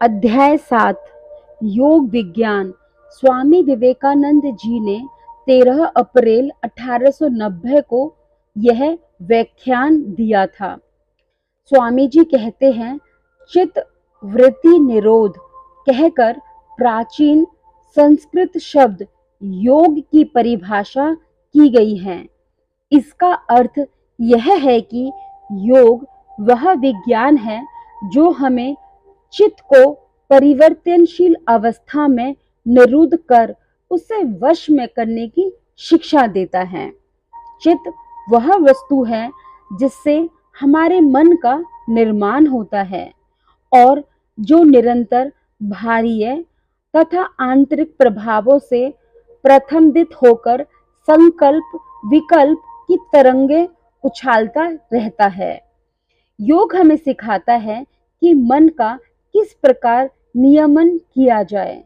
अध्याय 7 योग विज्ञान। स्वामी विवेकानंद जी ने 13 अप्रैल 1890 को यह व्याख्यान दिया था। स्वामी जी कहते हैं, चित्त वृत्ति निरोध कहकर प्राचीन संस्कृत शब्द योग की परिभाषा की गई है। इसका अर्थ यह है कि योग वह विज्ञान है जो हमें चित्त को परिवर्तनशील अवस्था में निरुद्ध कर उसे वश में करने की शिक्षा देता है। चित्त वह वस्तु है जिससे हमारे मन का निर्माण होता है और जो निरंतर बाह्य तथा आंतरिक प्रभावों से प्रथमदित होकर संकल्प विकल्प की तरंगे उछालता रहता है। योग हमें सिखाता है कि मन का किस प्रकार नियमन किया जाए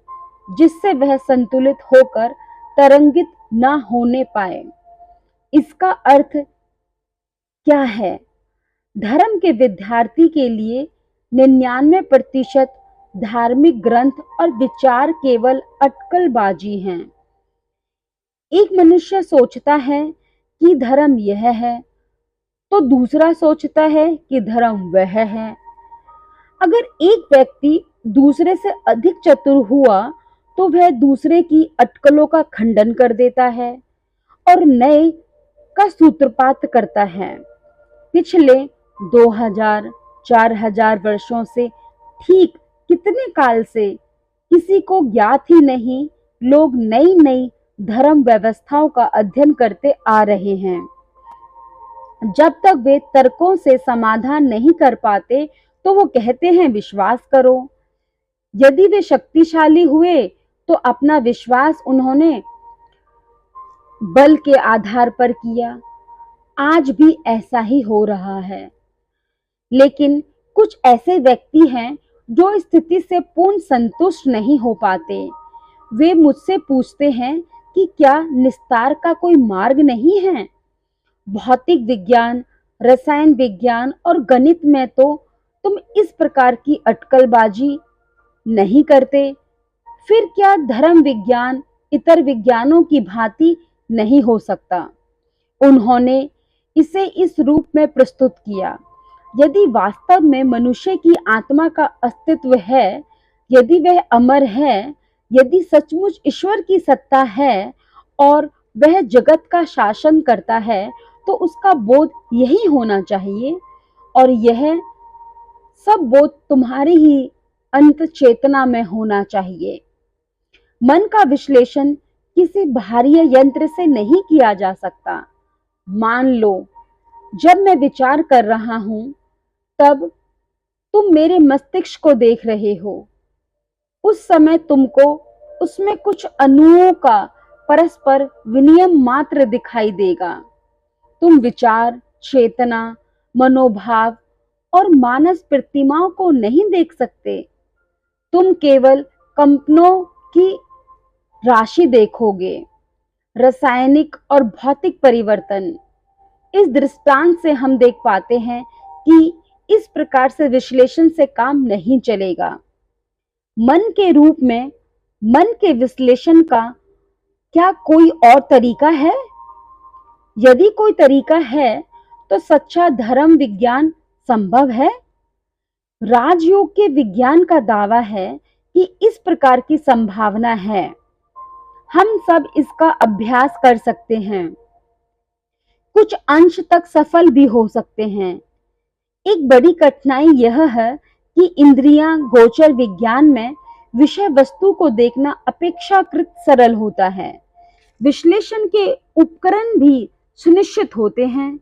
जिससे वह संतुलित होकर तरंगित न होने पाए। इसका अर्थ क्या है? धर्म के विद्यार्थी के लिए 99% धार्मिक ग्रंथ और विचार केवल अटकलबाजी हैं। एक मनुष्य सोचता है कि धर्म यह है तो दूसरा सोचता है कि धर्म वह है। अगर एक व्यक्ति दूसरे से अधिक चतुर हुआ तो वह दूसरे की अटकलों का खंडन कर देता है और नए का सूत्रपात करता है। पिछले 2000-4000 वर्षों से ठीक कितने काल से किसी को ज्ञात ही नहीं, लोग नई नई धर्म व्यवस्थाओं का अध्ययन करते आ रहे हैं। जब तक वे तर्कों से समाधान नहीं कर पाते तो वो कहते हैं विश्वास करो। यदि वे शक्तिशाली हुए तो अपना विश्वास उन्होंने बल के आधार पर किया। आज भी ऐसा ही हो रहा है। लेकिन कुछ ऐसे व्यक्ति हैं जो स्थिति से पूर्ण संतुष्ट नहीं हो पाते। वे मुझसे पूछते हैं कि क्या निस्तार का कोई मार्ग नहीं है? भौतिक विज्ञान, रसायन विज्ञान और गणित में तो तुम इस प्रकार की अटकलबाजी नहीं करते, फिर क्या धर्म विज्ञान इतर विज्ञानों की भांति नहीं हो सकता? उन्होंने इसे इस रूप में प्रस्तुत किया, यदि वास्तव में मनुष्य की आत्मा का अस्तित्व है, यदि वह अमर है, यदि सचमुच ईश्वर की सत्ता है और वह जगत का शासन करता है, तो उसका बोध यही होना चाहिए और यह सब बोध तुम्हारी ही अंत चेतना में होना चाहिए। मन का विश्लेषण किसी बाहरी यंत्र से नहीं किया जा सकता। मान लो जब मैं विचार कर रहा हूं तब तुम मेरे मस्तिष्क को देख रहे हो। उस समय तुमको उसमें कुछ अणुओं का परस्पर विनिमय मात्र दिखाई देगा। तुम विचार, चेतना, मनोभाव और मानस प्रतिमाओं को नहीं देख सकते। तुम केवल कंपनों की राशि देखोगे। रासायनिक और भौतिक परिवर्तन। इस दृष्टांत से हम देख पाते हैं कि इस प्रकार से विश्लेषण से काम नहीं चलेगा। मन के रूप में मन के विश्लेषण का क्या कोई और तरीका है? यदि कोई तरीका है तो सच्चा धर्म विज्ञान संभव है। राजयोग के विज्ञान का दावा है कि इस प्रकार की संभावना है। हम सब इसका अभ्यास कर सकते हैं, कुछ अंश तक सफल भी हो सकते हैं। एक बड़ी कठिनाई यह है कि इंद्रियां गोचर विज्ञान में विषय वस्तु को देखना अपेक्षाकृत सरल होता है। विश्लेषण के उपकरण भी सुनिश्चित होते हैं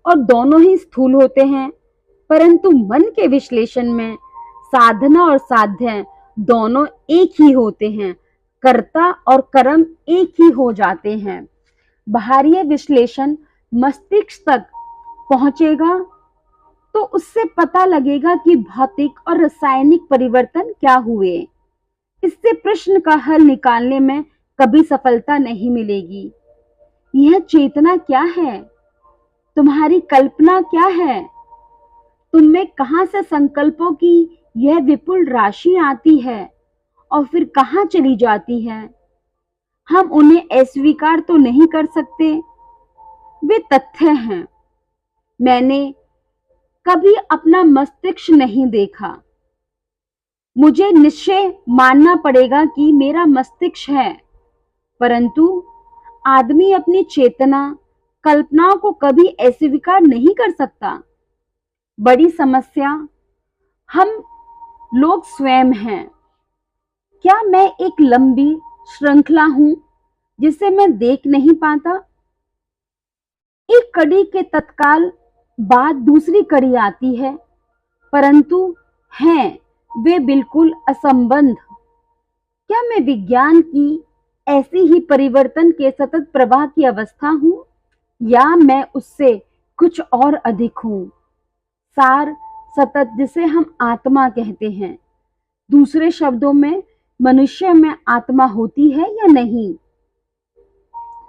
और दोनों ही स्थूल होते हैं, परंतु मन के विश्लेषण में साधना और साध्य दोनों एक ही होते हैं। कर्ता और कर्म एक ही हो जाते हैं। बाहरी विश्लेषण मस्तिष्क तक पहुंचेगा तो उससे पता लगेगा कि भौतिक और रासायनिक परिवर्तन क्या हुए। इससे प्रश्न का हल निकालने में कभी सफलता नहीं मिलेगी। यह चेतना क्या है? तुम्हारी कल्पना क्या है? तुम में कहां से संकल्पों की यह विपुल राशि आती है और फिर कहाँ चली जाती है। हम उन्हें अस्वीकार तो नहीं कर सकते, वे तथ्य हैं। मैंने कभी अपना मस्तिष्क नहीं देखा। मुझे निश्चय मानना पड़ेगा कि मेरा मस्तिष्क है, परंतु आदमी अपनी चेतना, कल्पनाओं को कभी अस्वीकार नहीं कर सकता। बड़ी समस्या हम लोग स्वयं हैं। क्या मैं एक लंबी श्रृंखला हूं जिसे मैं देख नहीं पाता? एक कड़ी के तत्काल बाद दूसरी कड़ी आती है, परंतु हैं वे बिल्कुल असंबद्ध। क्या मैं विज्ञान की ऐसी ही परिवर्तन के सतत प्रवाह की अवस्था हूं, या मैं उससे कुछ और अधिक हूं? सार सतत, जिसे हम आत्मा कहते हैं। दूसरे शब्दों में, मनुष्य में आत्मा होती है या नहीं?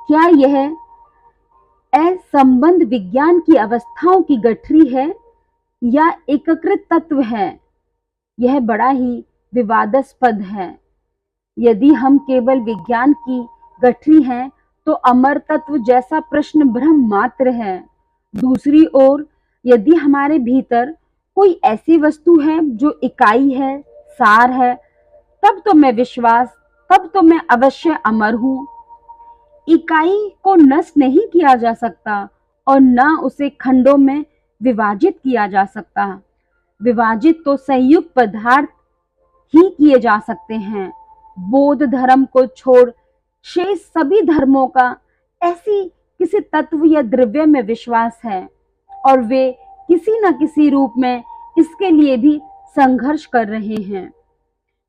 क्या यह असंबद्ध विज्ञान की अवस्थाओं की गठरी है या एकीकृत तत्व है? यह बड़ा ही विवादास्पद है। यदि हम केवल विज्ञान की गठरी हैं तो अमर तत्व जैसा प्रश्न भ्रम मात्र है। दूसरी ओर, यदि हमारे भीतर कोई ऐसी वस्तु है जो इकाई है, सार है, तब तो मैं अवश्य अमर हूं। इकाई को नष्ट नहीं किया जा सकता और न उसे खंडों में विभाजित किया जा सकता। विभाजित तो संयुक्त पदार्थ ही किए जा सकते हैं। बौद्ध धर्म को छोड़ शेष सभी धर्मों का ऐसी किसी तत्व या द्रव्य में विश्वास है, और वे किसी न किसी रूप में इसके लिए भी संघर्ष कर रहे हैं।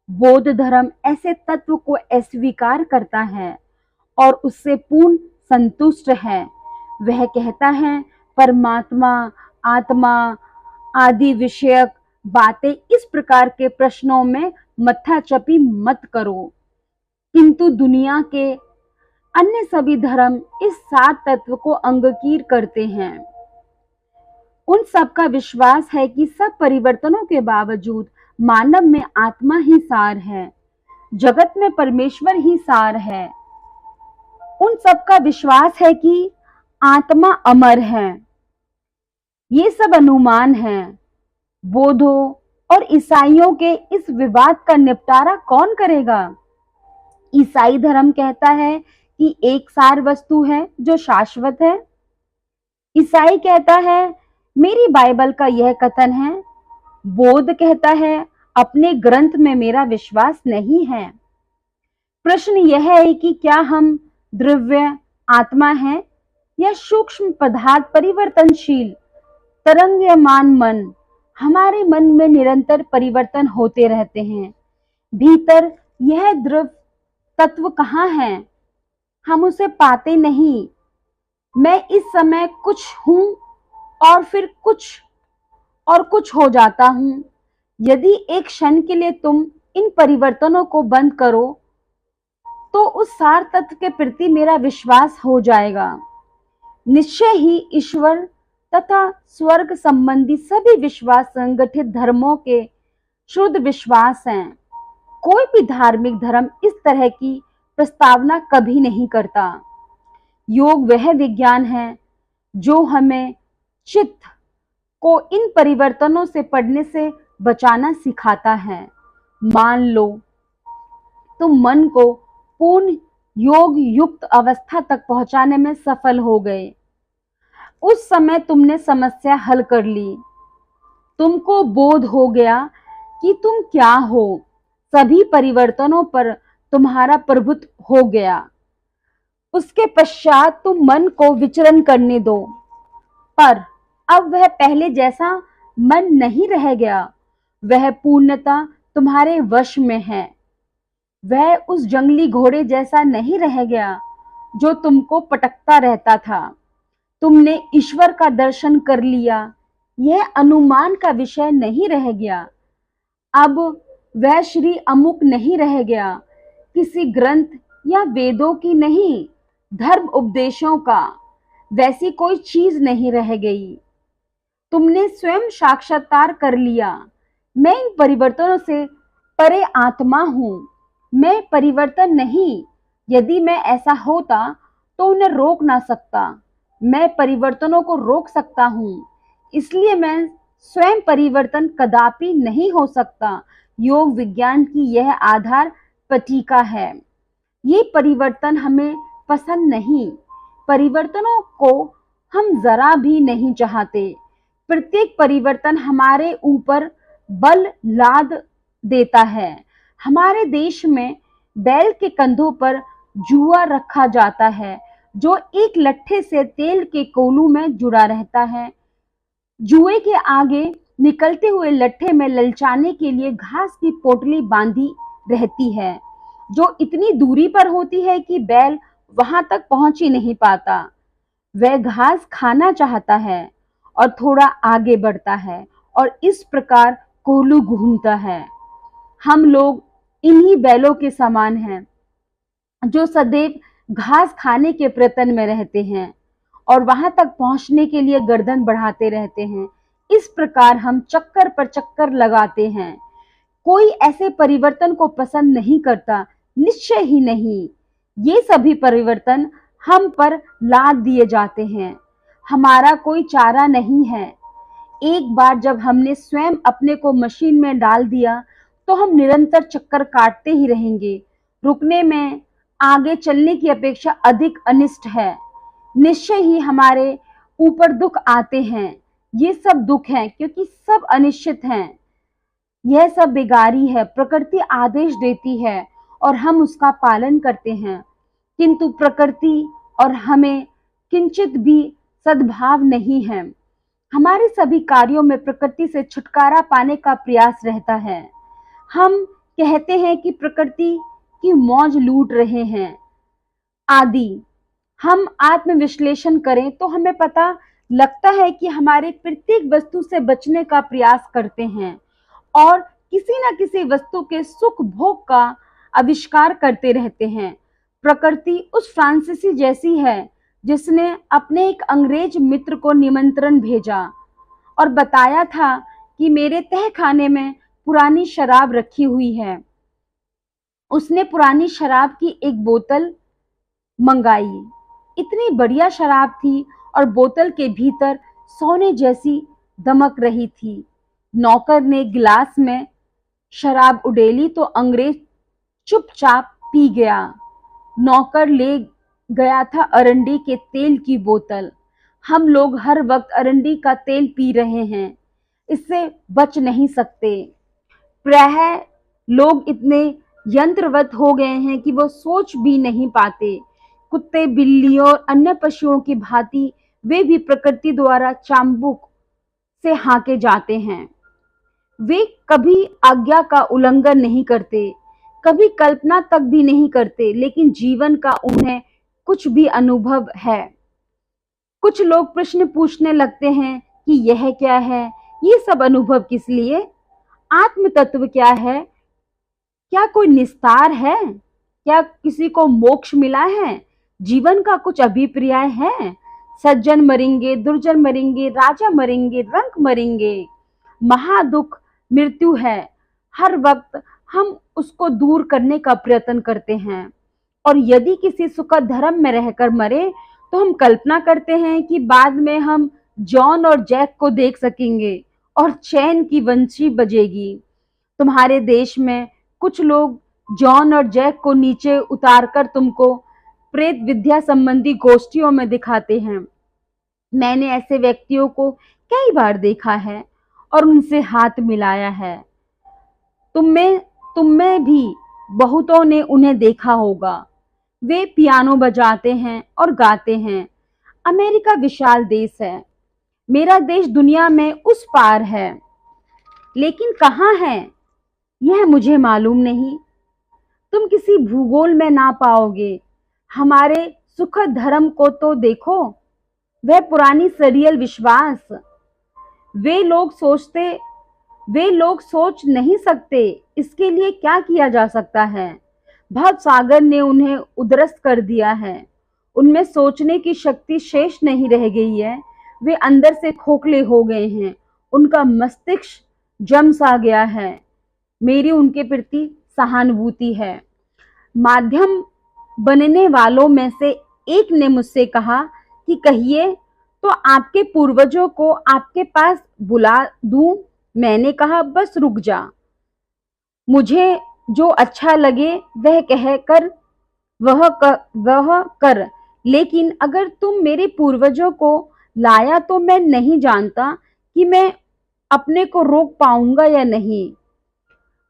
बौद्ध धर्म ऐसे तत्व को अस्वीकार करता है और उससे पूर्ण संतुष्ट है। वह कहता है, परमात्मा, आत्मा आदि विषयक बातें इस प्रकार के प्रश्नों में मत्थाचपी मत करो। किंतु दुनिया के अन्य सभी धर्म इस सात तत्व को अंगीकार करते हैं। उन सब का विश्वास है कि सब परिवर्तनों के बावजूद मानव में आत्मा ही सार है, जगत में परमेश्वर ही सार है। उन सब का विश्वास है कि आत्मा अमर है। ये सब अनुमान हैं। बौद्धों और ईसाइयों के इस विवाद का निपटारा कौन करेगा? ईसाई धर्म कहता है कि एक सार वस्तु है जो शाश्वत है। ईसाई कहता है, मेरी बाइबल का यह कथन है। बौद्ध कहता है, अपने ग्रंथ में मेरा विश्वास नहीं है। प्रश्न यह है कि क्या हम द्रव्य आत्मा है या सूक्ष्म पदार्थ परिवर्तनशील तरंगमान मन? हमारे मन में निरंतर परिवर्तन होते रहते हैं। भीतर यह द्रव तत्व कहाँ है? हम उसे पाते नहीं। मैं इस समय कुछ हूं और फिर कुछ हो जाता हूं। यदि एक क्षण के लिए तुम इन परिवर्तनों को बंद करो तो उस सार तत्व के प्रति मेरा विश्वास हो जाएगा। निश्चय ही ईश्वर तथा स्वर्ग संबंधी सभी विश्वास संगठित धर्मों के शुद्ध विश्वास हैं। कोई भी धार्मिक धर्म इस तरह की प्रस्तावना कभी नहीं करता। योग वह विज्ञान है जो हमें चित्त को इन परिवर्तनों से पढ़ने से बचाना सिखाता है। मान लो तुम मन को पूर्ण योग युक्त अवस्था तक पहुंचाने में सफल हो गए। उस समय तुमने समस्या हल कर ली। तुमको बोध हो गया कि तुम क्या हो। सभी परिवर्तनों पर तुम्हारा प्रभुत्व हो गया। उसके पश्चात तुम मन को विचरण करने दो, पर अब वह पहले जैसा मन नहीं रह गया। वह पूर्णता तुम्हारे वश में है। वह उस जंगली घोड़े जैसा नहीं रह गया जो तुमको पटकता रहता था। तुमने ईश्वर का दर्शन कर लिया। यह अनुमान का विषय नहीं रह गया। अब वह श्री अमुक नहीं रह गया, किसी ग्रंथ या वेदों की नहीं, धर्म उपदेशों का वैसी कोई चीज नहीं रह गई। तुमने स्वयं साक्षात्कार कर लिया। मैं इन परिवर्तनों से परे आत्मा हूँ, मैं परिवर्तन नहीं। यदि मैं ऐसा होता तो उन्हें रोक ना सकता। मैं परिवर्तनों को रोक सकता हूँ, इसलिए मैं स्वयं परिवर्तन कदापि नहीं हो सकता। योग विज्ञान की यह आधार पट्टिका है। ये परिवर्तन हमें पसंद नहीं, परिवर्तनों को हम जरा भी नहीं चाहते। प्रत्येक परिवर्तन हमारे ऊपर बल लाद देता है। हमारे देश में बैल के कंधों पर जुआ रखा जाता है, जो एक लट्ठे से तेल के कोलू में जुड़ा रहता है। जुए के आगे निकलते हुए लट्ठे में ललचाने के लिए घास की पोटली बांधी रहती है, जो इतनी दूरी पर होती है कि बैल वहां तक पहुंच ही नहीं पाता। वह घास खाना चाहता है और थोड़ा आगे बढ़ता है और इस प्रकार कोलू घूमता है। हम लोग इन्हीं बैलों के समान हैं, जो सदैव घास खाने के प्रयत्न में रहते हैं और वहां तक पहुंचने के लिए गर्दन बढ़ाते रहते हैं। इस प्रकार हम चक्कर पर चक्कर लगाते हैं। कोई ऐसे परिवर्तन को पसंद नहीं करता, निश्चय ही नहीं। ये सभी परिवर्तन हम पर लाद दिए जाते हैं, हमारा कोई चारा नहीं है। एक बार जब हमने स्वयं अपने को मशीन में डाल दिया तो हम निरंतर चक्कर काटते ही रहेंगे। रुकने में आगे चलने की अपेक्षा अधिक अनिष्ट है। निश्चय ही हमारे ऊपर दुख आते हैं। ये सब दुख हैं क्योंकि सब अनिश्चित हैं। यह सब बेगारी है। प्रकृति आदेश देती है और हम उसका पालन करते हैं, किंतु प्रकृति और हमें किंचित भी सद्भाव नहीं है। हमारे सभी कार्यों में प्रकृति से छुटकारा पाने का प्रयास रहता है। हम कहते हैं कि प्रकृति की मौज लूट रहे हैं आदि। हम आत्मविश्लेषण करें तो हमें पता लगता है कि हमारे प्रत्येक वस्तु से बचने का प्रयास करते हैं और किसी न किसी वस्तु के सुख भोग का आविष्कार करते रहते हैं। प्रकृति उस फ्रांसीसी जैसी है जिसने अपने एक अंग्रेज मित्र को निमंत्रण भेजा और बताया था कि मेरे तहखाने में पुरानी शराब रखी हुई है। उसने पुरानी शराब की एक बोतल मंगाई। इतनी बढ़िया शराब थी और बोतल के भीतर सोने जैसी दमक रही थी। नौकर ने गिलास में शराब उडेली तो अंग्रेज चुपचाप पी गया। नौकर ले गया था अरंडी के तेल की बोतल। हम लोग हर वक्त अरंडी का तेल पी रहे हैं, इससे बच नहीं सकते। प्रायः लोग इतने यंत्रवत हो गए हैं कि वो सोच भी नहीं पाते। कुत्ते, बिल्लियों और अन्य पशुओं की भांति वे भी प्रकृति द्वारा चाबुक से हाके जाते हैं। वे कभी आज्ञा का उल्लंघन नहीं करते, कभी कल्पना तक भी नहीं करते, लेकिन जीवन का उन्हें कुछ भी अनुभव है। कुछ लोग प्रश्न पूछने लगते हैं कि यह क्या है, ये सब अनुभव किस लिए, आत्म तत्व क्या है, क्या कोई निस्तार है, क्या किसी को मोक्ष मिला है, जीवन का कुछ अभिप्राय है। सज्जन मरेंगे, दुर्जन मरेंगे, राजा मरेंगे, रंक मरेंगे। महादुख मृत्यु है। हर वक्त हम उसको दूर करने का प्रयत्न करते हैं और यदि किसी सुखद धर्म में रहकर मरे तो हम कल्पना करते हैं कि बाद में हम जॉन और जैक को देख सकेंगे और चैन की बंशी बजेगी। तुम्हारे देश में कुछ लोग जॉन और जैक को नीचे उतारकर तुमको प्रेत विद्या संबंधी गोष्ठियों में दिखाते हैं। मैंने ऐसे व्यक्तियों को कई बार देखा है और उनसे हाथ मिलाया है। तुम में भी बहुतों ने उन्हें देखा होगा। वे पियानो बजाते हैं और गाते हैं। अमेरिका विशाल देश है। मेरा देश दुनिया में उस पार है, लेकिन कहाँ है यह मुझे मालूम नहीं। तुम किसी भूगोल में ना पाओगे। हमारे सुखद धर्म को तो देखो, वह पुरानी सरियल विश्वास। वे लोग सोच नहीं सकते इसके लिए क्या किया जा सकता है। भव सागर ने उन्हें उद्रस्त कर दिया है। उनमें सोचने की शक्ति शेष नहीं रह गई है। वे अंदर से खोखले हो गए हैं। उनका मस्तिष्क जम सा गया है। मेरी उनके प्रति सहानुभूति है। माध्यम बनने वालों में से एक ने मुझसे कहा कि कहिए तो आपके पूर्वजों को आपके पास बुला दूं। मैंने कहा बस रुक जा, मुझे जो अच्छा लगे वह कर, लेकिन अगर तुम मेरे पूर्वजों को लाया तो मैं नहीं जानता कि मैं अपने को रोक पाऊंगा या नहीं।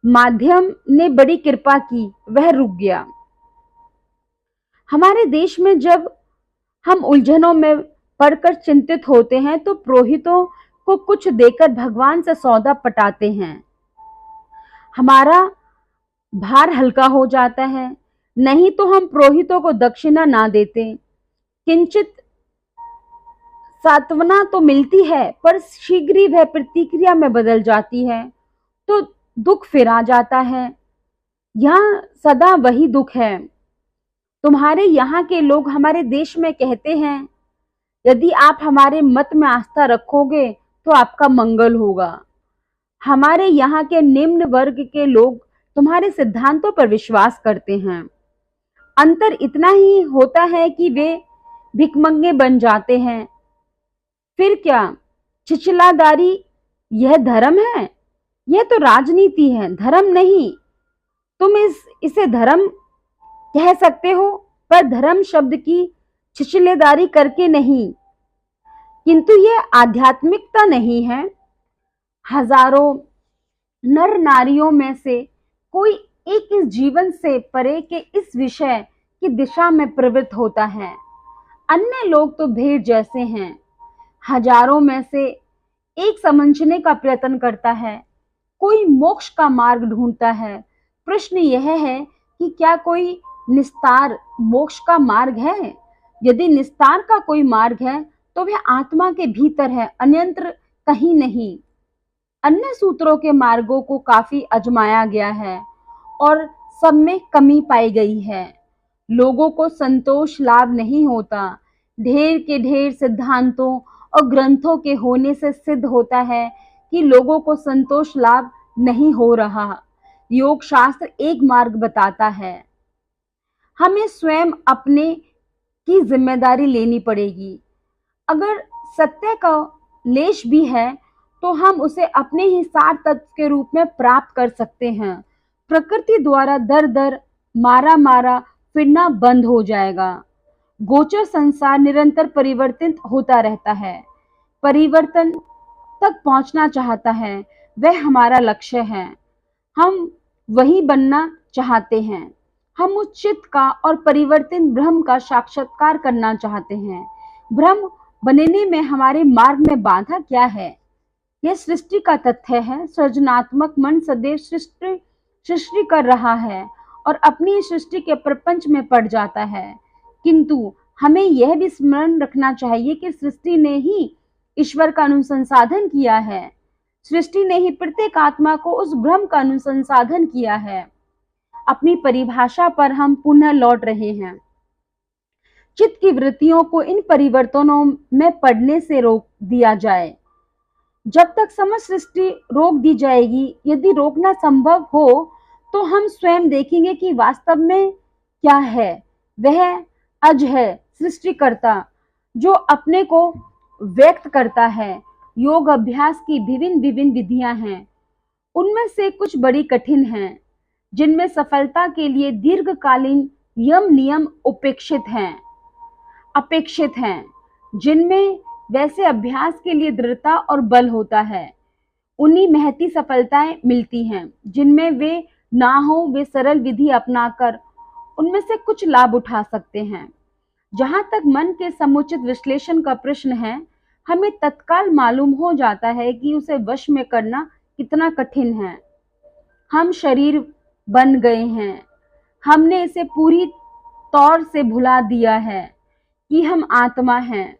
माध्यम ने बड़ी कृपा की, वह रुक गया। हमारे देश में जब हम उलझनों में पड़कर चिंतित होते हैं तो पुरोहितों को कुछ देकर भगवान से सौदा पटाते हैं, हमारा भार हल्का हो जाता है। नहीं तो हम पुरोहितों को दक्षिणा ना देते, किंचित सांत्वना तो मिलती है, पर शीघ्र ही वह प्रतिक्रिया में बदल जाती है, तो दुख फिर आ जाता है। यहाँ सदा वही दुख है। तुम्हारे यहाँ के लोग हमारे देश में कहते हैं, यदि आप हमारे मत में आस्था रखोगे तो आपका मंगल होगा। हमारे यहाँ के निम्न वर्ग के लोग तुम्हारे सिद्धांतों पर विश्वास करते हैं। अंतर इतना ही होता है कि वे भिखमंगे बन जाते हैं। फिर क्या छिछलादारी यह धर्म है? यह तो राजनीति है, धर्म नहीं। तुम इसे धर्म कह सकते हो, पर धर्म शब्द की छिछलेदारी करके नहीं। किंतु यह आध्यात्मिकता नहीं है। हजारों नर नारियों में से कोई एक इस जीवन से परे के इस विषय की दिशा में प्रवृत्त होता है। अन्य लोग तो भेड़ जैसे हैं। हजारों में से एक समझने का प्रयत्न करता है, कोई मोक्ष का मार्ग ढूंढता है। प्रश्न यह है कि क्या कोई निस्तार मोक्ष का मार्ग है? यदि निस्तार का कोई मार्ग है तो वह आत्मा के भीतर है, अन्यत्र कहीं नहीं। अन्य सूत्रों के मार्गों को काफी आजमाया गया है और सब में कमी पाई गई है। लोगों को संतोष लाभ नहीं होता। ढेर के ढेर सिद्धांतों और ग्रंथों के होने से सिद्ध होता है कि लोगों को संतोष लाभ नहीं हो रहा। योग शास्त्र एक मार्ग बताता है। हमें स्वयं अपने की जिम्मेदारी लेनी पड़ेगी। अगर सत्य का लेश भी है तो हम उसे अपने ही सार तत्व के रूप में प्राप्त कर सकते हैं। प्रकृति द्वारा दर दर मारा मारा फिरना बंद हो जाएगा। गोचर संसार निरंतर परिवर्तित होता रहता है। परिवर्तन तक पहुंचना चाहता है, वह हमारा लक्ष्य है। हम वही बनना चाहते हैं। हम उस चित्त का और परिवर्तित ब्रह्म का साक्षात्कार करना चाहते हैं। ब्रह्म बनने में हमारे मार्ग में बाधा क्या है? यह सृष्टि का तथ्य है। सृजनात्मक मन सदैव सृष्टि कर रहा है और अपनी सृष्टि के प्रपंच में पड़ जाता है। किंतु हमें यह भी स्मरण रखना चाहिए कि सृष्टि ने ही ईश्वर का अनुसंधान किया है। सृष्टि ने ही प्रत्येक आत्मा को उस ब्रह्म का अनुसंधान किया है। अपनी परिभाषा पर हम पुनः लौट रहे हैं। चित्त की वृत्तियों को इन परिवर्तनों में पड़ने से रोक दिया जाए। जब तक समस्त सृष्टि रोक दी जाएगी, यदि रोकना संभव हो तो हम स्वयं देखेंगे कि वास्तव में क्या है। वह अज है, सृष्टिकर्ता, जो अपने को व्यक्त करता है। योग अभ्यास की विभिन्न विभिन्न विधियां हैं। उनमें से कुछ बड़ी कठिन हैं, जिनमें सफलता के लिए दीर्घकालीन यम नियम अपेक्षित हैं, जिनमें वैसे अभ्यास के लिए दृढ़ता और बल होता है। उन्हीं महती सफलताएं मिलती हैं, जिनमें वे ना हो, वे सरल विधि अपनाकर उनमें से कुछ लाभ उठा सकते हैं। जहां तक मन के समुचित विश्लेषण का प्रश्न है, हमें तत्काल मालूम हो जाता है कि उसे वश में करना कितना कठिन है। हम शरीर बन गए हैं। हमने इसे पूरी तौर से भुला दिया है कि हम आत्मा हैं।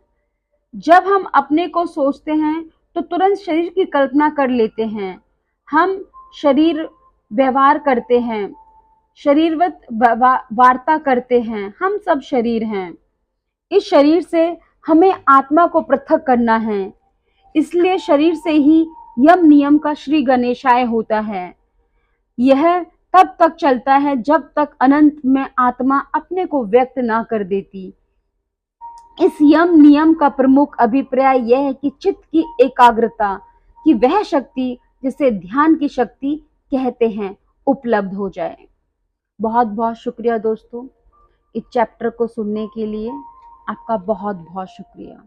जब हम अपने को सोचते हैं तो तुरंत शरीर की कल्पना कर लेते हैं। हम शरीर व्यवहार करते हैं, शरीरवत वार्ता करते हैं। हम सब शरीर हैं। इस शरीर से हमें आत्मा को पृथक करना है। इसलिए शरीर से ही यम नियम का श्री गणेशाय होता है। यह तब तक चलता है जब तक अनंत में आत्मा अपने को व्यक्त ना कर देती। इस यम नियम का प्रमुख अभिप्राय यह है कि चित्त की एकाग्रता की वह शक्ति जिसे ध्यान की शक्ति कहते हैं उपलब्ध हो जाए। बहुत बहुत शुक्रिया दोस्तों, इस चैप्टर को सुनने के लिए आपका बहुत बहुत शुक्रिया।